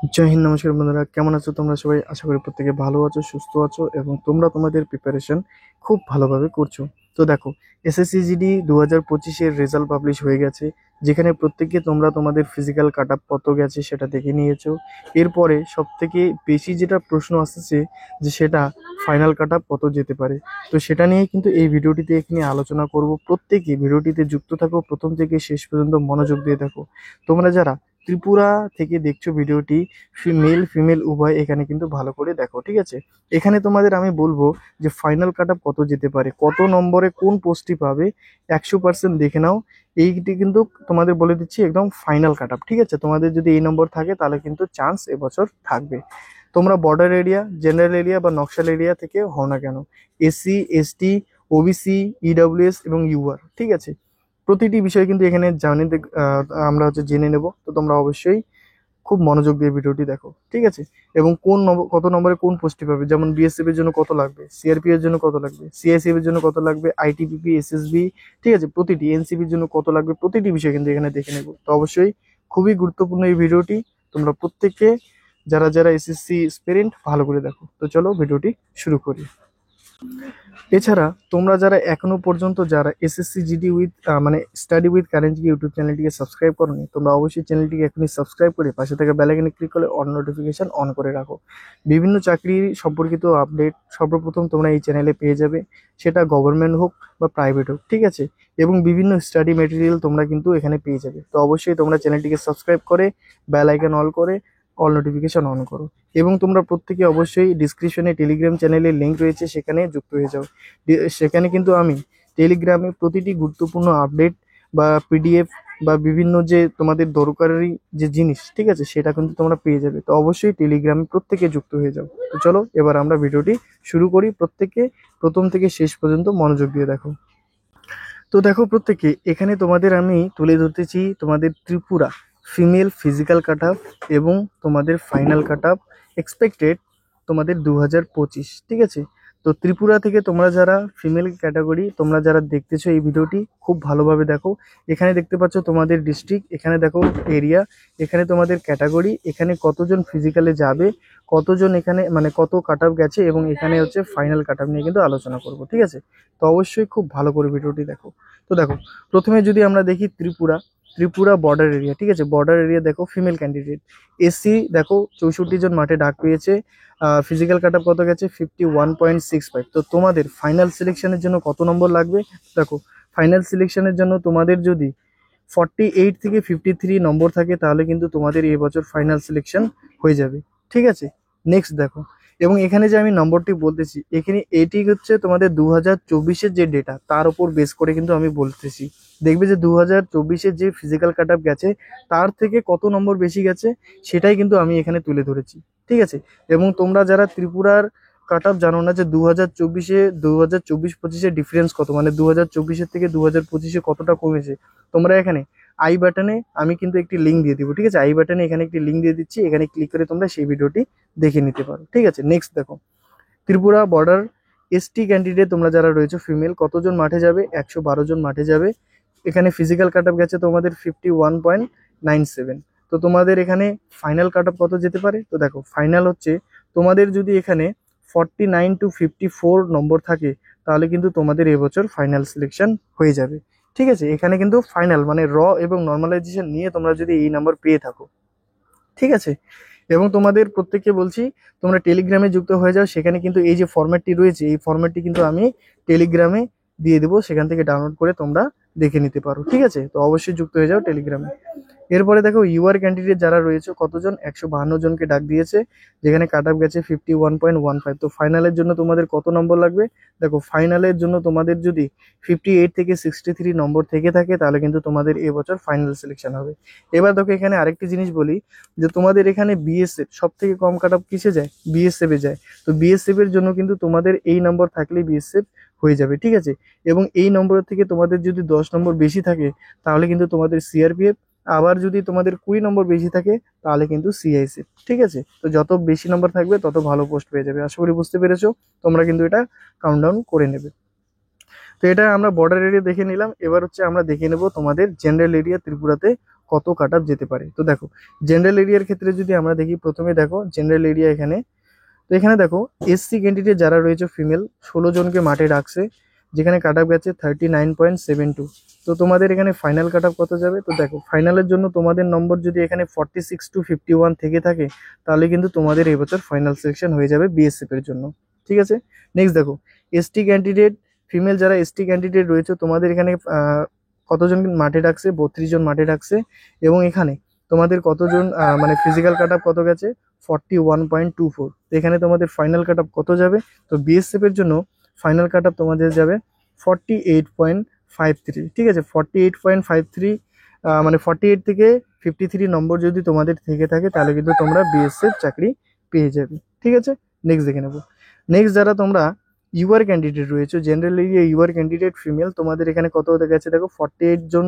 জয় হিন্দ, নমস্কার বন্ধুরা, কেমন আছো তোমরা সবাই? আশা করি প্রত্যেকে ভালো আছো, সুস্থ আছো এবং তোমরা তোমাদের প্রিপারেশন খুব ভালোভাবে করছো। তো দেখো, এসএসসি জিডি 2025-এর রেজাল্ট পাবলিশ হয়ে গেছে, যেখানে প্রত্যেককে তোমরা তোমাদের ফিজিক্যাল কাট আপ কত গেছে সেটা দেখে নিয়েছো। এরপরে সব থেকে বেশি যেটা প্রশ্ন আসছে যে সেটা ফাইনাল কাট আপ কত যেতে পারে। তো সেটা নিয়ে কিন্তু এই ভিডিওটিতে এখানে আলোচনা করব। প্রত্যেকে ভিডিওটিতে যুক্ত থাকো, প্রথম থেকে শেষ পর্যন্ত মনোযোগ দিয়ে দেখো। তোমরা যারা ত্রিপুরা থেকে দেখছো ভিডিওটি, মেল ফিমেল উভয় এখানে কিন্তু ভালো করে দেখো, ঠিক আছে? এখানে তোমাদের আমি বলবো যে ফাইনাল কাট আপ কত যেতে পারে, কত নম্বরে কোন পোস্টটি পাবে, 100% দেখে নাও। এইটি কিন্তু তোমাদের বলে দিচ্ছি একদম ফাইনাল কাট আপ, ঠিক আছে? তোমাদের যদি এই নম্বর থাকে তাহলে কিন্তু চান্স এবছর থাকবে। তোমরা বর্ডার এরিয়া, জেনারেল এরিয়া বা নকশাল এরিয়া থেকে হও না কেন, এসসি, এসটি, ওবিসি, ইডব্লিউএস এবং ইউআর, ঠিক আছে? প্রতিটি বিষয় কিন্তু এখানে আমরা জেনে নেব। তো তোমরা অবশ্যই খুব মনোযোগ দিয়ে ভিডিওটি দেখো, ঠিক আছে? এবং কত নম্বরে কোন পোস্টটি পাবে, যেমন বিএসএফ এর জন্য কত লাগবে, সিআরপি এর জন্য কত লাগবে, সিআইএসএফ এর জন্য কত লাগবে, আইটিবিপি, এসএসবি, ঠিক আছে? প্রতিটি এনসিবির জন্য কত লাগবে, প্রতিটি বিষয় কিন্তু এখানে দেখে নেব। তো অবশ্যই খুবই গুরুত্বপূর্ণ এই ভিডিওটি। তোমরা প্রত্যেককে যারা যারা এসএসসি স্পিরিট ভালো করে দেখো। তো চলো ভিডিওটি শুরু করি। এছাড়া তোমরা যারা এখনো পর্যন্ত যারা এসএসসি জিডি উইথ মানে স্টাডি উইথ কারেন্ট ইউটিউব চ্যানেলটিকে সাবস্ক্রাইব করোনি, তোমরা অবশ্যই চ্যানেলটিকে এখনই সাবস্ক্রাইব করে পাশে থাকা বেল আইকনে ক্লিক করে অন নোটিফিকেশন অন করে রাখো। বিভিন্ন চাকরি সম্পর্কিত আপডেট সর্বপ্রথম তোমরা এই চ্যানেলে পেয়ে যাবে, সেটা গভর্নমেন্ট হোক বা প্রাইভেট হোক, ঠিক আছে? এবং বিভিন্ন স্টাডি মেটেরিয়াল তোমরা কিন্তু এখানে পেয়ে যাবে। তো অবশ্যই তোমরা চ্যানেলটিকে সাবস্ক্রাইব করে বেল আইকন অল করে অল নোটিফিকেশন অন করো। এবং তোমরা প্রত্যেকে অবশ্যই ডিসক্রিপশনে টেলিগ্রাম চ্যানেলের লিঙ্ক রয়েছে, সেখানে যুক্ত হয়ে যাও। সেখানে কিন্তু আমি টেলিগ্রামে প্রতিটি গুরুত্বপূর্ণ আপডেট বা পিডিএফ বা বিভিন্ন যে তোমাদের দরকারি যে জিনিস, ঠিক আছে, সেটা কিন্তু তোমরা পেয়ে যাবে। তো অবশ্যই টেলিগ্রামে প্রত্যেকে যুক্ত হয়ে যাও। তো চলো এবার আমরা ভিডিওটি শুরু করি। প্রত্যেকে প্রথম থেকে শেষ পর্যন্ত মনোযোগ দিয়ে দেখো। তো দেখো প্রত্যেকে, এখানে তোমাদের আমি তুলে ধরতেছি তোমাদের ত্রিপুরা ফিমেল ফিজিক্যাল কাট আপ এবং তোমাদের ফাইনাল কাট আপ এক্সপেক্টেড তোমাদের 2025, ঠিক আছে? তো ত্রিপুরা থেকে তোমরা যারা ফিমেল ক্যাটাগরি, তোমরা যারা দেখতেছো এই ভিডিওটি খুব ভালোভাবে দেখো। এখানে দেখতে পাচ্ছ তোমাদের ডিস্ট্রিক্ট, এখানে দেখো এরিয়া, এখানে তোমাদের ক্যাটাগরি, এখানে কতজন ফিজিক্যালে যাবে, কতজন এখানে মানে কত কাট আপ গেছে, এবং এখানে হচ্ছে ফাইনাল কাট আপ নিয়ে কিন্তু আলোচনা করব, ঠিক আছে? তো অবশ্যই খুব ভালো করে ভিডিওটি দেখো। তো দেখো, প্রথমে যদি আমরা দেখি ত্রিপুরা, ত্রিপুরা বর্ডার এরিয়া, ঠিক আছে? বর্ডার এরিয়া দেখো, ফিমেল ক্যান্ডিডেট এসসি দেখো 64 জন মাঠে ডাক পেয়েছে। ফিজিক্যাল কাট আপ কত গেছে, 51.65। তো তোমাদের ফাইনাল সিলেকশনের জন্য কত নম্বর লাগবে? দেখো, ফাইনাল সিলেকশনের জন্য তোমাদের যদি 48 থেকে 53 নম্বর থাকে তাহলে কিন্তু তোমাদের এবছর ফাইনাল সিলেকশন হয়ে যাবে, ঠিক আছে? নেক্সট দেখো, এবং এখানে যে আমি নম্বরটি বলতেছি, এখানে এটি হচ্ছে তোমাদের 2024-এর যে ডেটা, তার উপর বেস করে কিন্তু আমি বলতেছি। দেখবে যে 2024-এর যে ফিজিক্যাল কাট আপ গেছে তার থেকে কত নম্বর বেশি গেছে সেটাই কিন্তু আমি এখানে তুলে ধরেছি, ঠিক আছে? এবং তোমরা যারা ত্রিপুরার কাট আপ জানো না যে 2024-এ 2024-25-এর ডিফারেন্স কত, মানে 2024-এর থেকে 2025-এ কতটা কমেছে, তোমরা এখানে আই বাটনে আমি কিন্তু একটি লিঙ্ক দিয়ে দিব, ঠিক আছে? আই বাটনে এখানে একটি লিঙ্ক দিয়ে দিচ্ছি, এখানে ক্লিক করে তোমরা সেই ভিডিওটি দেখে নিতে পারো, ঠিক আছে? নেক্সট দেখো, ত্রিপুরা বর্ডার এসটি ক্যান্ডিডেট তোমরা যারা রয়েছে ফিমেল, কতজন মাঠে যাবে? 112 জন মাঠে যাবে। এখানে ফিজিক্যাল কাট আপ গেছে তোমাদের 51.97। তো তোমাদের এখানে ফাইনাল কাট আপ কত যেতে পারে? তো দেখো, ফাইনাল হচ্ছে তোমাদের যদি এখানে 49 to 54 নম্বর থাকে তাহলে কিন্তু তোমাদের এবছর ফাইনাল সিলেকশন হয়ে যাবে, ঠিক আছে? এখানে কিন্তু ফাইনাল মানে এবং নর্মালাইজেশন নিয়ে তোমরা যদি এই নাম্বার পেয়ে থাকো, ঠিক আছে? এবং তোমাদের প্রত্যেককে বলছি তোমরা টেলিগ্রামে যুক্ত হয়ে যাও। সেখানে কিন্তু এই যে ফরম্যাটটি রয়েছে, এই ফরম্যাটটি কিন্তু আমি টেলিগ্রামে দিয়ে দেবো, সেখান থেকে ডাউনলোড করে তোমরা দেখে নিতে পারো, ঠিক আছে? তো অবশ্যই যুক্ত হয়ে যাও টেলিগ্রামে। এরপরে দেখো, ইউআর ক্যান্ডিডেট যারা রয়েছে কতজন, 152 জনকে ডাক দিয়েছে, যেখানে কাট আপ গেছে 51.15। তো ফাইনালের জন্য তোমাদের কত নম্বর লাগবে? দেখো, ফাইনালের জন্য তোমাদের যদি 58 থেকে 63 নম্বর থেকে থাকে তাহলে কিন্তু তোমাদের এবছর ফাইনাল সিলেকশন হবে। এবার দেখো, এখানে আরেকটি জিনিস বলি যে তোমাদের এখানে বিএসএফ সব থেকে কম কাট আপ কিসে যায়? বিএসএফ এ যায়। তো বিএসএফ এর জন্য কিন্তু তোমাদের এই নম্বর থাকলে বিএসএফ হয়ে যাবে, ঠিক আছে? এবং এই নম্বরের থেকে তোমাদের যদি 10 নম্বর বেশি থাকে তাহলে কিন্তু তোমাদের সিআরপিএফ, আবার যদি তোমাদের 20 নম্বর বেশি থাকে তাহলে কিন্তু সিআইএসএফ, ঠিক আছে? তো যত বেশি নম্বর থাকবে তত ভালো পোস্ট পেয়ে যাবে। আশা করি বুঝতে পেরেছো। তোমরা কিন্তু এটা কাউন্টডাউন করে নেবে। তো এটা আমরা বর্ডার এরিয়া দেখে নিলাম। এবার হচ্ছে আমরা দেখে নেব তোমাদের জেনারেল এরিয়া ত্রিপুরাতে কত কাট অফ যেতে পারে। তো দেখো জেনারেল এরিয়ার ক্ষেত্রে যদি আমরা দেখি, প্রথমে দেখো জেনারেল এরিয়া এখানে। তো এখানে দেখো এসসি ক্যান্ডিডেট যারা রয়েছে ফিমেল 16 জনকে মাঠে রাখছে, যেখানে কাট অফ গেছে 39.72। তো তোমাদের এখানে ফাইনাল কাট অফ কত যাবে? তো দেখো ফাইনালের জন্য তোমাদের নম্বর যদি এখানে 46-51 থেকে থাকে, তাহলে কিন্তু তোমাদের এবছর ফাইনাল সিলেকশন হয়ে যাবে বিএসএফ এর জন্য। ঠিক আছে, নেক্সট দেখো এসটি ক্যান্ডিডেট ফিমেল যারা এসটি ক্যান্ডিডেট রয়েছে, তোমাদের এখানে কতজন মাঠে ডাকছে? 32 জন মাঠে ডাকছে। এবং এখানে তোমাদের কতজন মানে ফিজিক্যাল কাট অফ কত গেছে? 41.24। এখানে তোমাদের ফাইনাল কাট অফ কত যাবে? তো বিএসএফ এর জন্য ফাইনাল কাট অফ তোমাদের যাবে 48.53। ঠিক আছে, 48.53 মানে 48 থেকে 53 নম্বর যদি তোমাদের থেকে থাকে, তাহলে কিন্তু তোমরা বিএসএফ চাকরি পেয়ে যাবে। ঠিক আছে, নেক্সট দেখে নেবো। নেক্সট যারা তোমরা ইউআর ক্যান্ডিডেট রয়েছে, general area UR candidate female, তোমাদের এখানে কত হতে গেছে? দেখো 48 জন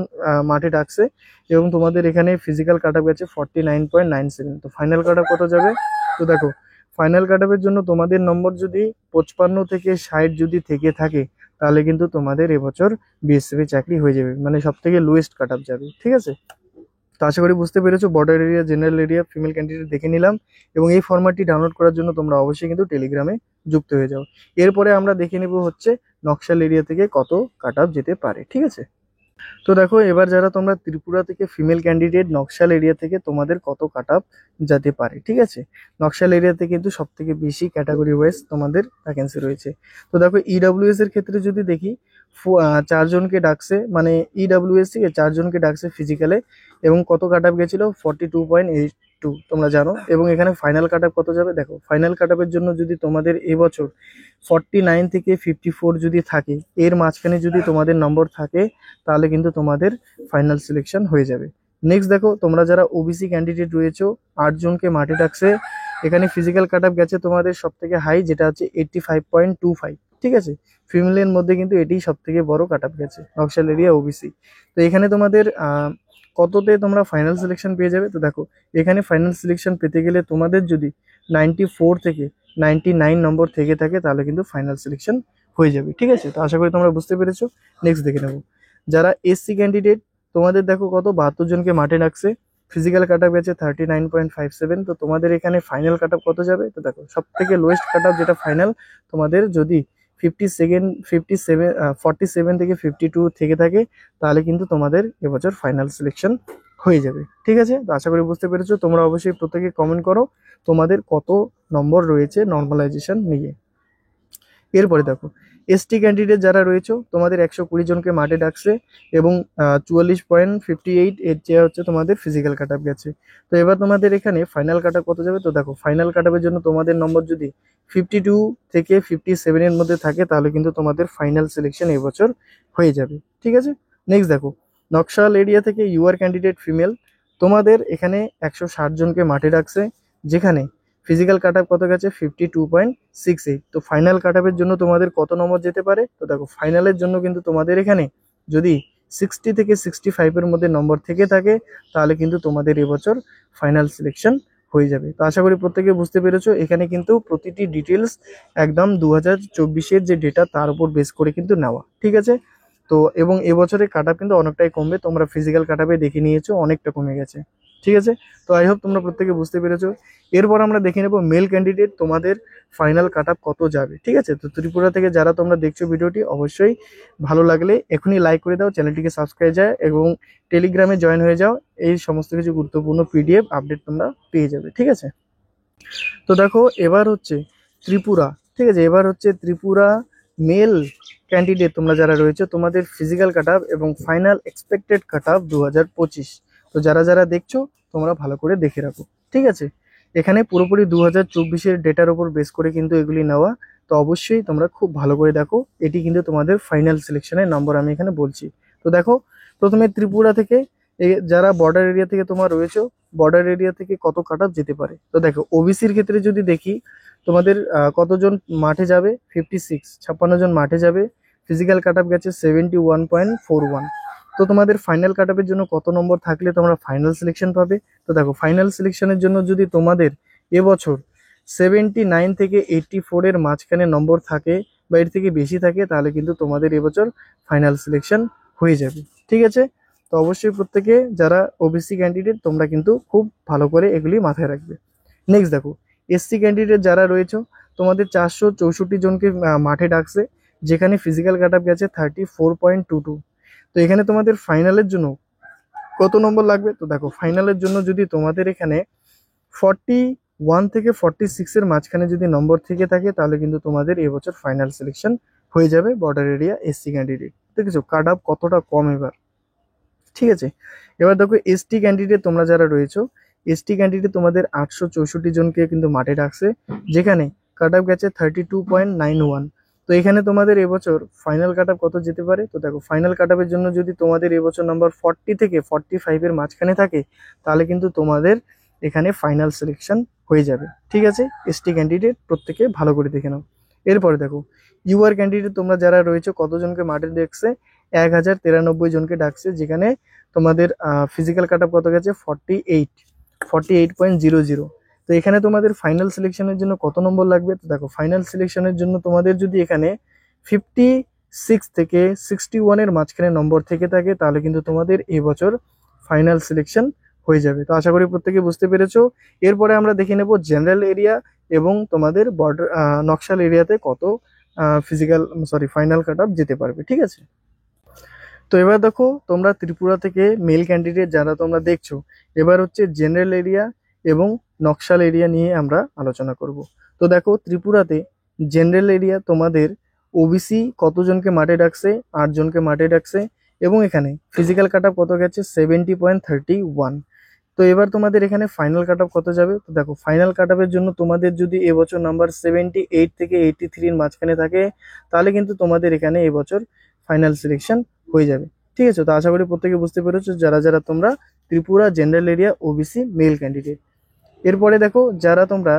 মাঠে ডাকছে, এবং তোমাদের এখানে ফিজিক্যাল কাট অফ গেছে 49.97। তো ফাইনাল কাট অফ কত যাবে? তো দেখো ফাইনাল কাট অফের জন্য তোমাদের নম্বর যদি 55 থেকে 60 যদি থেকে থাকে, তাহলে কিন্তু তোমাদের এবছর বিএসএফ চাকরি হয়ে যাবে, মানে সব থেকে লোয়েস্ট কাট অফ যাবে। ঠিক আছে, তো আশা করি বুঝতে পেরেছো। Border area, general area, female candidate দেখে নিলাম, এবং এই ফরম্যাটটি ডাউনলোড করার জন্য তোমরা অবশ্যই কিন্তু টেলিগ্রামে যুক্ত হয়ে যাও। এরপরে আমরা দেখে নেব হচ্ছে নকশাল এরিয়া থেকে কত কাট অফ যেতে পারে। ঠিক আছে, তো দেখো এবার যারা তোমরা ত্রিপুরা থেকে ফিমেল ক্যান্ডিডেট, নকশাল এরিয়া থেকে তোমাদের কত কাট অফ যেতে পারে। ঠিক আছে, নকশাল এরিয়াতে কিন্তু সব থেকে বেশি ক্যাটাগরি ওয়াইজ তোমাদের ভ্যাকেন্সি রয়েছে। তো দেখো ইডাব্লিউএস এর ক্ষেত্রে যদি দেখি, 4 জনকে ডাকছে, মানে ইডাব্লিউএস থেকে 4 জনকে ডাকছে ফিজিক্যালে, এবং কত কাট অফ গেছিল? 42.82 তোমরা জানো। এবং এখানে ফাইনাল কাট অফ কত যাবে? দেখো ফাইনাল কাট অফের জন্য যদি তোমাদের এবছর 49 থেকে 54 যদি থাকে, এর মাঝখানে যদি তোমাদের নম্বর থাকে, তাহলে কিন্তু তোমাদের ফাইনাল সিলেকশন হয়ে যাবে। নেক্সট দেখো তোমরা যারা ওবিসি ক্যান্ডিডেট রয়েছো, 8 জনকে মাঠে ডাকছে, এখানে ফিজিক্যাল কাট অফ গেছে তোমাদের সব থেকে হাই, যেটা হচ্ছে 85.25। ঠিক আছে, ফিমেলের মধ্যে কিন্তু এটাই সব থেকে বড় কাট অফ গেছে, নকশাল এরিয়া ওবিসি। তো এখানে তোমাদের কততে তোমরা ফাইনাল সিলেকশন পেয়ে যাবে? তো দেখো এখানে ফাইনাল সিলেকশন পেতে গেলে তোমাদের যদি 94 থেকে 99 নম্বর থেকে থাকে, তাহলে কিন্তু ফাইনাল সিলেকশন হয়ে যাবে। ঠিক আছে, তো আশা করি তোমরা বুঝতে পেরেছো। নেক্সট দেখে নেবো যারা এসসি ক্যান্ডিডেট, তোমাদের দেখো কত 72 জনকে মাঠে রাখছে, ফিজিক্যাল কাট অফ গেছে 39.57। তো তোমাদের এখানে ফাইনাল কাট অফ কত যাবে? তো দেখো সব থেকে লোয়েস্ট কাট অফ যেটা ফাইনাল, তোমাদের যদি 47 থেকে 52 থেকে থাকে, তাহলে কিন্তু তোমাদের এবছর ফাইনাল সিলেকশন হয়ে যাবে। ঠিক আছে, তো আশা করি বুঝতে পেরেছো। তোমরা অবশ্যই প্রত্যেকে কমেন্ট করো তোমাদের কত নম্বর রয়েছে নর্মালাইজেশন নিয়ে। এরপরে দেখো এসটি ক্যান্ডিডেট যারা রয়েছে, তোমাদের 120 জনকে মাঠে ডাকছে, এবং 44.58 এর চেয়ে হচ্ছে তোমাদের ফিজিক্যাল কাট অফ গেছে। তো এবার তোমাদের এখানে ফাইনাল কাট অফ কত যাবে? তো দেখো ফাইনাল কাট অফের জন্য তোমাদের নম্বর যদি 52 থেকে 57 এর মধ্যে থাকে, তাহলে কিন্তু তোমাদের ফাইনাল সিলেকশন এবছর হয়ে যাবে। ঠিক আছে, নেক্সট দেখো নকশাল এরিয়া থেকে ইউআর ক্যান্ডিডেট ফিমেল, তোমাদের এখানে 160 জনকে মাঠে রাখছে, যেখানে ফিজিক্যাল কাট অফ কত গেছে? 52.68। তো ফাইনাল কাট অফের জন্য তোমাদের কত নম্বর যেতে পারে? তো দেখো ফাইনালের জন্য কিন্তু তোমাদের এখানে যদি 60 থেকে 65 এর মধ্যে নম্বর থেকে থাকে, তাহলে কিন্তু তোমাদের এবছর ফাইনাল সিলেকশন হয়ে যাবে। তো আশা করি প্রত্যেকে বুঝতে পেরেছো। এখানে কিন্তু প্রতিটি ডিটেলস একদম 2024-এর যে ডেটা, তার উপর বেস করে কিন্তু নেওয়া। ঠিক আছে, তো এবং এবছরের কাট অফ কিন্তু অনেকটাই কমবে, তোমরা ফিজিক্যাল কাট অফে দেখে নিয়েছো অনেকটা কমে গেছে। ঠিক আছে, তো আই হোপ তোমরা প্রত্যেকে বুঝতে পেরেছো। এরপর আমরা দেখে নেব মেল ক্যান্ডিডেট তোমাদের ফাইনাল কাট অফ কত যাবে। ঠিক আছে, তো ত্রিপুরা থেকে যারা তোমরা দেখছো ভিডিওটি, অবশ্যই ভালো লাগলে এখনই লাইক করে দাও, চ্যানেলটিকে সাবস্ক্রাইব যায়, এবং টেলিগ্রামে জয়েন হয়ে যাও। এই সমস্ত কিছু গুরুত্বপূর্ণ পিডিএফ আপডেট তোমরা পেয়ে যাবে। ঠিক আছে, তো দেখো এবার হচ্ছে ত্রিপুরা। ঠিক আছে, এবার হচ্ছে ত্রিপুরা মেল ক্যান্ডিডেট তোমরা যারা রয়েছে, তোমাদের ফিজিক্যাল কাট অফ এবং ফাইনাল এক্সপেক্টেড কাট অফ 2025। তো যারা যারা দেখছো তোমরা ভালো করে দেখে রাখো। ঠিক আছে, এখানে পুরোপুরি 2024-এর ডেটার উপর বেস করে কিন্তু এগুলি নেওয়া। তো অবশ্যই তোমরা খুব ভালো করে দেখো, এটি কিন্তু তোমাদের ফাইনাল সিলেকশনের নম্বর আমি এখানে বলছি। তো দেখো প্রথমে ত্রিপুরা থেকে যারা বর্ডার এরিয়া থেকে তোমার রয়েছে, বর্ডার এরিয়া থেকে কত কাট অফ যেতে পারে। তো দেখো ওবিসির ক্ষেত্রে যদি দেখি, তোমাদের কতজন মাঠে যাবে? 56 জন মাঠে যাবে, ফিজিক্যাল কাট অফ গেছে 71.41। তো তোমাদের ফাইনাল কাট অফের জন্য কত নম্বর থাকলে তোমরা ফাইনাল সিলেকশন পাবে? তো দেখো ফাইনাল সিলেকশনের জন্য যদি তোমাদের এবছর 79 থেকে 84 এর মাঝখানে নম্বর থাকে, বা এর থেকে বেশি থাকে, তাহলে কিন্তু তোমাদের এবছর ফাইনাল সিলেকশন হয়ে যাবে। ঠিক আছে, তো অবশ্যই প্রত্যেকে যারা ওবিসি ক্যান্ডিডেট তোমরা কিন্তু খুব ভালো করে এগুলি মাথায় রাখবে। নেক্সট দেখো, এসসি ক্যান্ডিডেট যারা রয়েছে তোমাদের 464 জনকে মাঠে ডাকছে, যেখানে ফিজিক্যাল কাট আপ গেছে 34.22। তো এখানে তোমাদের ফাইনালের জন্য কত নম্বর লাগবে? তো দেখো, ফাইনালের জন্য যদি তোমাদের এখানে 41 থেকে 46-এর মাঝখানে যদি নম্বর থেকে থাকে, তাহলে কিন্তু তোমাদের এবছর ফাইনাল সিলেকশন হয়ে যাবে বর্ডার এরিয়া এসসি ক্যান্ডিডেট। দেখেছো কাট আপ কতটা কম এবার, ঠিক আছে। এবার দেখো, এসটি ক্যান্ডিডেট তোমরা যারা রয়েছো, এসটি ক্যান্ডিডেট তোমাদের 864 জনকে কিন্তু মাঠে ডাকছে, যেখানে কাট আপ গেছে 32.91। তো এখানে তোমাদের এবছর ফাইনাল কাট আপ কত যেতে পারে? তো দেখো, ফাইনাল কাট আপের জন্য যদি তোমাদের এবছর নাম্বার 40 থেকে 45-এর মাঝখানে থাকে, তাহলে কিন্তু তোমাদের এখানে ফাইনাল সিলেকশন হয়ে যাবে, ঠিক আছে। এসটি ক্যান্ডিডেট প্রত্যেকে ভালো করে দেখে নাও। এরপরে দেখো, ইউআর ক্যান্ডিডেট তোমরা যারা রয়েছে কতজনকে মাঠে ডাকছে? 1093 জনকে ডাকছে, যেখানে তোমাদের ফিজিক্যাল কাট আপ কত গেছে? 48.00। তো এখানে তোমাদের ফাইনাল সিলেকশনের জন্য কত নম্বর লাগবে? তো দেখো, ফাইনাল সিলেকশনের জন্য তোমাদের যদি এখানে 56 থেকে 61-এর মাঝখানে নম্বর থেকে থাকে, তাহলে কিন্তু তোমাদের এবছর ফাইনাল সিলেকশন হয়ে যাবে। তো আশা করি প্রত্যেকে বুঝতে পেরেছো। এরপরে আমরা দেখে নেব জেনারেল এরিয়া এবং তোমাদের বর্ডার নকশাল এরিয়াতে কত ফাইনাল কাট আপ যেতে পারবে, ঠিক আছে। তো এবার দেখো, তোমরা ত্রিপুরা থেকে মেল ক্যান্ডিডেট যারা তোমরা দেখছো, এবার হচ্ছে জেনারেল এরিয়া এবং নকশাল এরিয়া নিয়ে আমরা আলোচনা করব। তো দেখো, ত্রিপুরাতে জেনারেল এরিয়া তোমাদের ওবিসি কতজনকে মাঠে ডাকছে? 8 জনকে মাঠে ডাকছে, এবং এখানে ফিজিক্যাল কাট আপ কত গেছে? 70.31। তো এবার তোমাদের এখানে ফাইনাল কাট আপ কত যাবে? তো দেখো, ফাইনাল কাট আপের জন্য তোমাদের যদি এবছর নাম্বার 78 থেকে 83-এর মাঝখানে থাকে, তাহলে কিন্তু তোমাদের এখানে এবছর ফাইনাল সিলেকশন হয়ে যাবে, ঠিক আছে। তো আশা করি প্রত্যেকে বুঝতে পেরেছো যারা যারা তোমরা Tripura general area OBC male candidate. এরপরে দেখো, যারা তোমরা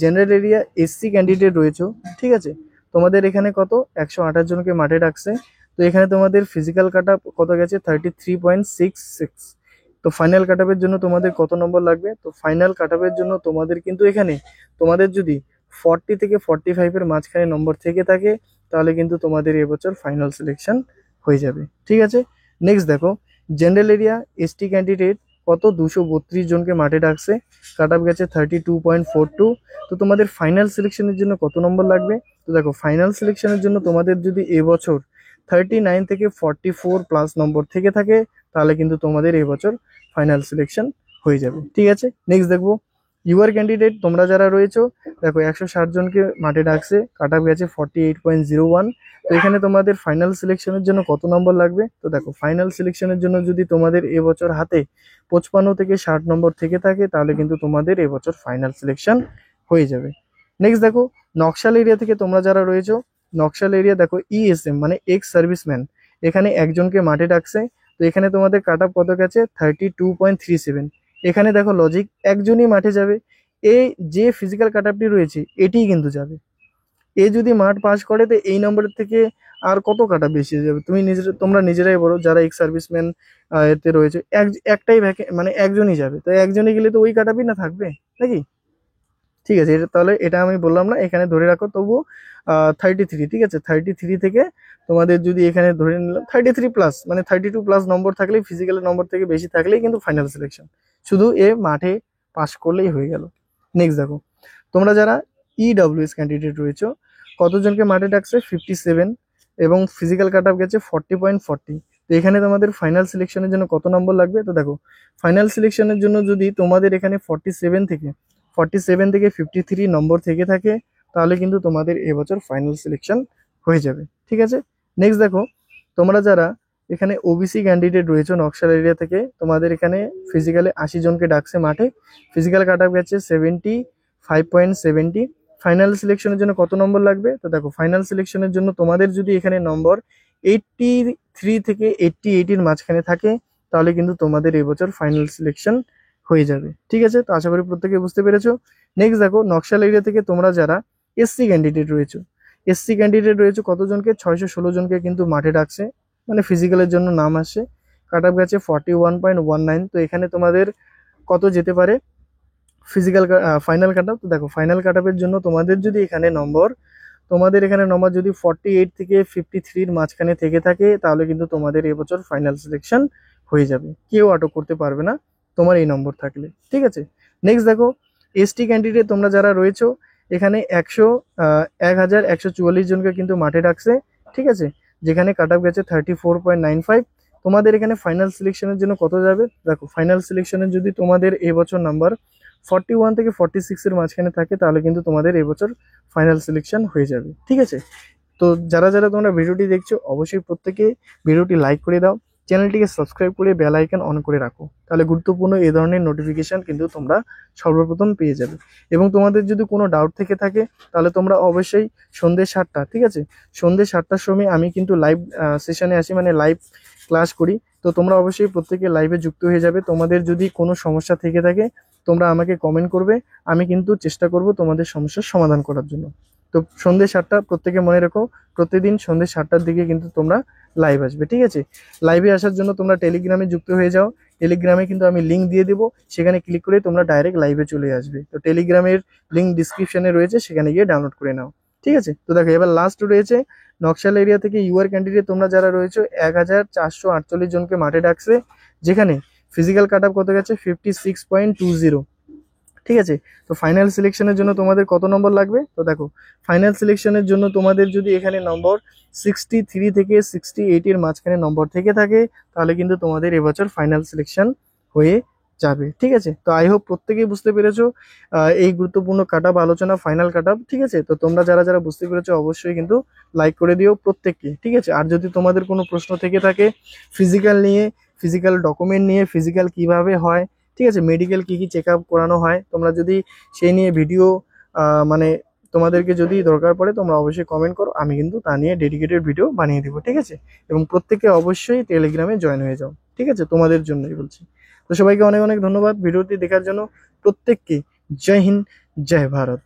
জেনারেল এরিয়া এসসি ক্যান্ডিডেট রয়েছো, ঠিক আছে, তোমাদের এখানে কত? 128 জনকে মাঠে ডাকছে। তো এখানে তোমাদের ফিজিক্যাল কাট আপ কত গেছে? 33.66। তো ফাইনাল কাট আপের জন্য তোমাদের কত নম্বর লাগবে? তো ফাইনাল কাট আপের জন্য তোমাদের কিন্তু এখানে তোমাদের যদি 40 থেকে 45-এর মাঝখানে নম্বর থেকে থাকে, তাহলে কিন্তু তোমাদের এবছর ফাইনাল সিলেকশন হয়ে যাবে, ঠিক আছে। নেক্সট দেখো, জেনারেল এরিয়া এসটি ক্যান্ডিডেট কত? 232 জনকে মাঠে ডাকছে, কাট আপ গেছে 32.42। তো তোমাদের ফাইনাল সিলেকশনের জন্য কত নম্বর লাগবে? তো দেখো, ফাইনাল সিলেকশনের জন্য তোমাদের যদি এবছর 39 থেকে 44+ নম্বর থেকে থাকে, তাহলে কিন্তু তোমাদের এবছর ফাইনাল সিলেকশন হয়ে যাবে, ঠিক আছে। নেক্সট দেখবো, ইউআর ক্যান্ডিডেট তোমরা যারা রয়েছো, দেখো 160 জনকে মাঠে ডাকছে, কাট আপ গেছে 48.01। তো এখানে তোমাদের ফাইনাল সিলেকশনের জন্য কত নম্বর লাগবে? তো দেখো, ফাইনাল সিলেকশনের জন্য যদি তোমাদের এবছর হাতে 55 থেকে 60 নম্বর থেকে থাকে, তাহলে কিন্তু তোমাদের এবছর ফাইনাল সিলেকশন হয়ে যাবে। নেক্সট দেখো, নকশাল এরিয়া থেকে তোমরা যারা রয়েছো, নকশাল এরিয়া দেখো ইএসএম মানে এক্স সার্ভিসম্যান, এখানে একজনকে মাঠে ডাকছে। তো এখানে তোমাদের কাট আপ কত গেছে? 32.37। এখানে দেখো লজিক, একজনই মাঠে যাবে, এই যে ফিজিক্যাল কাট আপটি রয়েছে এটিই কিন্তু যাবে। এ যদি মাঠ পাস করে, তো এই নম্বরের থেকে আর কত কাটা বেশি হয়ে যাবে? তোমরা নিজেরাই বলো, যারা এক্স সার্ভিসম্যান এতে রয়েছে, একটাই মানে একজনই যাবে, তো একজনই গেলে তো ওই কাটাবি না থাকবে নাকি? ঠিক আছে, তাহলে এটা আমি বললাম না, এখানে ধরে রাখো তবু 33, ঠিক আছে। 33 থেকে তোমাদের যদি এখানে ধরে নিলাম 33+, মানে 32+ নম্বর থাকলেই, ফিজিক্যালের নম্বর থেকে বেশি থাকলেই কিন্তু ফাইনাল সিলেকশন, শুধু এ মাঠে পাস করলেই হয়ে গেল। নেক্সট দেখো, তোমরা যারা ইডব্লিউএস ক্যান্ডিডেট রয়েছে, কতজনকে মাঠে ডাকছে? 57, এবং ফিজিক্যাল কাট আপ গেছে 40.40। তো এখানে তোমাদের ফাইনাল সিলেকশনের জন্য কত নম্বর লাগবে? তো দেখো, ফাইনাল সিলেকশনের জন্য যদি তোমাদের এখানে 47 থেকে 53 নম্বর থেকে থাকে, তাহলে কিন্তু তোমাদের এবছর ফাইনাল সিলেকশন হয়ে যাবে, ঠিক আছে। নেক্সট দেখো, তোমরা যারা এখানে ওবিসি ক্যান্ডিডেট রয়েছে নকশাল এরিয়া থেকে, তোমাদের এখানে ফিজিক্যালে 80 জনকে ডাকছে মাঠে, ফিজিক্যাল কাট আপ গেছে 75.70। ফাইনাল সিলেকশনের জন্য কত নম্বর লাগবে? তো দেখো, ফাইনাল সিলেকশনের জন্য তোমাদের যদি এখানে নম্বর 83 থেকে 88-এর মাঝখানে থাকে, তাহলে কিন্তু তোমাদের এবছর ফাইনাল সিলেকশন হয়ে যাবে, ঠিক আছে। তো আশা করি প্রত্যেকে বুঝতে পেরেছো। নেক্সট দেখো, নকশাল এরিয়া থেকে তোমরা যারা এসসি ক্যান্ডিডেট রয়েছে, এসসি ক্যান্ডিডেট রয়েছে কতজনকে? 616 জনকে কিন্তু মাঠে ডাকছে, মানে ফিজিক্যালের জন্য নাম আসছে, কাট আপ গেছে 41.19। তো এখানে তোমাদের কত যেতে পারে ফিজিক্যাল ফাইনাল কাট আপ? তো দেখো, ফাইনাল কাট আপের জন্য তোমাদের যদি এখানে নম্বর যদি 48 থেকে 53-এর মাঝখানে থেকে থাকে, তাহলে কিন্তু তোমাদের এবছর ফাইনাল সিলেকশন হয়ে যাবে, কেউ আটক করতে পারবে না তোমার এই নম্বর থাকলে। ঠিক আছে, নেক্সট দেখো এসটি ক্যান্ডিডেট তোমরা যারা রয়েছো, এখানে 1144 জনকে কিন্তু মাঠে ডাকছে। ঠিক আছে, যেখানে কাট অফ গেছে 34.95। তোমাদের এখানে ফাইনাল সিলেকশনের জন্য কত যাবে দেখো, ফাইনাল সিলেকশনের যদি তোমাদের এবছর নাম্বার 41 থেকে 46 এর মাঝখানে থাকে, তাহলে কিন্তু তোমাদের এবছর ফাইনাল সিলেকশন হয়ে যাবে। ঠিক আছে, তো যারা যারা তোমরা ভিডিওটি দেখছো, অবশ্যই প্রত্যেকে ভিডিওটি লাইক করে দাও, চ্যানেলটিকে সাবস্ক্রাইব করে বেল আইকন অন করে রাখো, তাহলে গুরুত্বপূর্ণ এই ধরনের নোটিফিকেশন কিন্তু তোমরা সর্বপ্রথম পেয়ে যাবে। এবং তোমাদের যদি কোনো ডাউট থেকে থাকে, তাহলে তোমরা অবশ্যই সন্ধ্যে 7টা, ঠিক আছে, সন্ধ্যে 7টার সময় আমি কিন্তু লাইভ সেশনে আসি, মানে লাইভ ক্লাস করি। তো তোমরা অবশ্যই প্রত্যেকে লাইভে যুক্ত হয়ে যাবে। তোমাদের যদি কোনো সমস্যা থেকে থাকে, তোমরা আমাকে কমেন্ট করবে, আমি কিন্তু চেষ্টা করব তোমাদের সমস্যার সমাধান করার জন্য। তো সন্ধ্যে 7টা প্রত্যেকে মনে রেখো, প্রতিদিন সন্ধ্যে 7টার দিকে কিন্তু তোমরা লাইভ আসবে। ঠিক আছে, লাইভে আসার জন্য তোমরা টেলিগ্রামে যুক্ত হয়ে যাও, টেলিগ্রামে কিন্তু আমি লিঙ্ক দিয়ে দেবো, সেখানে ক্লিক করে তোমরা ডাইরেক্ট লাইভে চলে আসবে। তো টেলিগ্রামের লিঙ্ক ডিসক্রিপশনে রয়েছে, সেখানে গিয়ে ডাউনলোড করে নাও। ঠিক আছে, তো দেখো এবার লাস্ট রয়েছে নকশাল এরিয়া থেকে ইউআর ক্যান্ডিডেট তোমরা যারা রয়েছে 1448 জনকে মাঠে ডাকছে, যেখানে ফিজিক্যাল কাট অফ কত গেছে 56.20। ঠিক আছে, তো ফাইনাল সিলেকশনের জন্য তোমাদের কত নম্বর লাগবে, তো দেখো ফাইনাল সিলেকশনের জন্য তোমাদের যদি এখানে নম্বর 63 থেকে 68 এর মাঝখানে নম্বর থেকে থাকে, তাহলে কিন্তু তোমাদের এবছর ফাইনাল সিলেকশন হয়ে যাবে। ঠিক আছে, তো আই হোপ প্রত্যেকেই বুঝতে পেরেছো এই গুরুত্বপূর্ণ কাট অফ আলোচনা, ফাইনাল কাট অফ। ঠিক আছে, তো তোমরা যারা যারা বুঝতে পেরেছো অবশ্যই কিন্তু লাইক করে দিও প্রত্যেককে। ঠিক আছে, আর যদি তোমাদের কোনো প্রশ্ন থেকে থাকে ফিজিক্যাল নিয়ে, ফিজিক্যাল ডকুমেন্ট নিয়ে, ফিজিক্যাল কিভাবে হয়, ঠিক আছে, মেডিকেল কি কি চেক আপ করানো হয়, তোমরা যদি সেই নিয়ে ভিডিও মানে তোমাদেরকে যদি দরকার পড়ে, তোমরা অবশ্যই কমেন্ট করো, আমি কিন্তু তা নিয়ে ডেডিকেটেড ভিডিও বানিয়ে দিব। ঠিক আছে, এবং প্রত্যেকে অবশ্যই টেলিগ্রামে জয়েন হয়ে যাও। ঠিক আছে, তোমাদের জন্যই বলছি। তো সবাইকে অনেক অনেক ধন্যবাদ ভিডিওটি দেখার জন্য, প্রত্যেককে জয় হিন্দ, জয় ভারত।